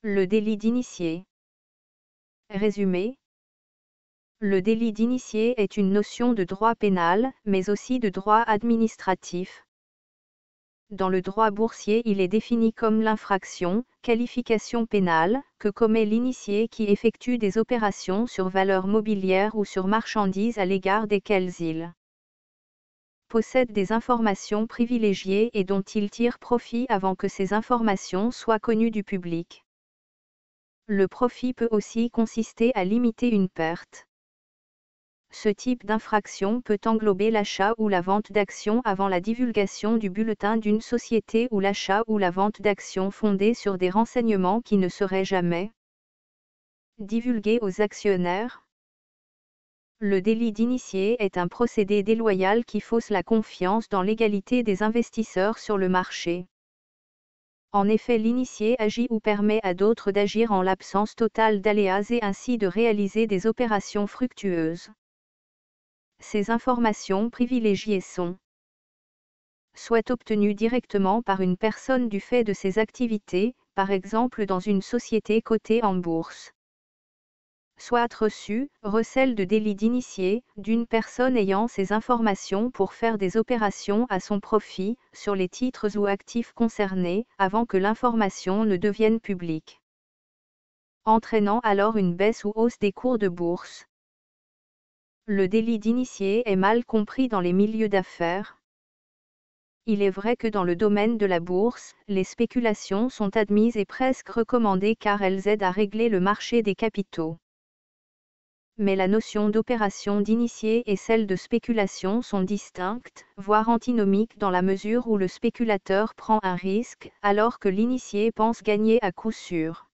Le délit d'initié. Résumé. Le délit d'initié est une notion de droit pénal, mais aussi de droit administratif. Dans le droit boursier, il est défini comme l'infraction, qualification pénale, que commet l'initié qui effectue des opérations sur valeurs mobilières ou sur marchandises à l'égard desquelles il possède des informations privilégiées et dont il tire profit avant que ces informations soient connues du public. Le profit peut aussi consister à limiter une perte. Ce type d'infraction peut englober l'achat ou la vente d'actions avant la divulgation du bulletin d'une société ou l'achat ou la vente d'actions fondées sur des renseignements qui ne seraient jamais divulgués aux actionnaires. Le délit d'initié est un procédé déloyal qui fausse la confiance dans l'égalité des investisseurs sur le marché. En effet, l'initié agit ou permet à d'autres d'agir en l'absence totale d'aléas et ainsi de réaliser des opérations fructueuses. Ces informations privilégiées sont soit obtenues directement par une personne du fait de ses activités, par exemple dans une société cotée en bourse, soit reçues, recèlent de délit d'initié, d'une personne ayant ces informations pour faire des opérations à son profit, sur les titres ou actifs concernés, avant que l'information ne devienne publique, entraînant alors une baisse ou hausse des cours de bourse. Le délit d'initié est mal compris dans les milieux d'affaires. Il est vrai que dans le domaine de la bourse, les spéculations sont admises et presque recommandées car elles aident à régler le marché des capitaux. Mais la notion d'opération d'initié et celle de spéculation sont distinctes, voire antinomiques dans la mesure où le spéculateur prend un risque, alors que l'initié pense gagner à coup sûr.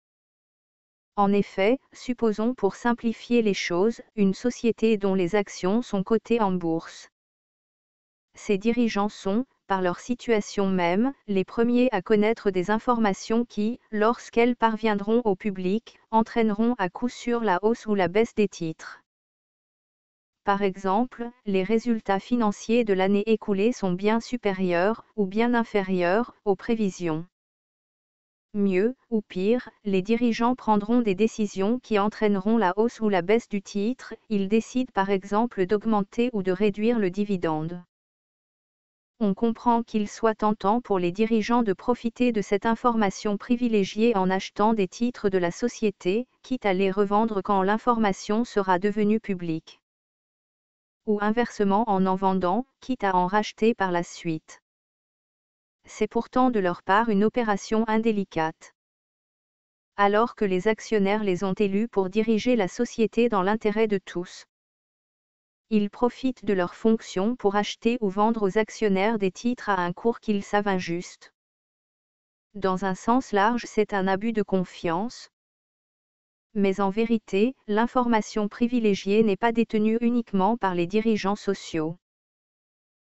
En effet, supposons pour simplifier les choses, une société dont les actions sont cotées en bourse. Ses dirigeants sont, par leur situation même, les premiers à connaître des informations qui, lorsqu'elles parviendront au public, entraîneront à coup sûr la hausse ou la baisse des titres. Par exemple, les résultats financiers de l'année écoulée sont bien supérieurs, ou bien inférieurs, aux prévisions. Mieux, ou pire, les dirigeants prendront des décisions qui entraîneront la hausse ou la baisse du titre, ils décident par exemple d'augmenter ou de réduire le dividende. On comprend qu'il soit tentant pour les dirigeants de profiter de cette information privilégiée en achetant des titres de la société, quitte à les revendre quand l'information sera devenue publique. Ou inversement en vendant, quitte à en racheter par la suite. C'est pourtant de leur part une opération indélicate. Alors que les actionnaires les ont élus pour diriger la société dans l'intérêt de tous. Ils profitent de leur fonction pour acheter ou vendre aux actionnaires des titres à un cours qu'ils savent injuste. Dans un sens large, c'est un abus de confiance. Mais en vérité, l'information privilégiée n'est pas détenue uniquement par les dirigeants sociaux.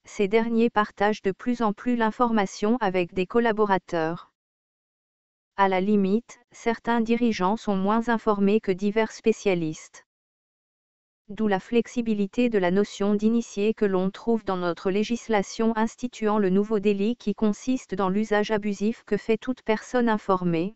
Ces derniers partagent de plus en plus l'information avec des collaborateurs. À la limite, certains dirigeants sont moins informés que divers spécialistes. D'où la flexibilité de la notion d'initié que l'on trouve dans notre législation instituant le nouveau délit qui consiste dans l'usage abusif que fait toute personne informée,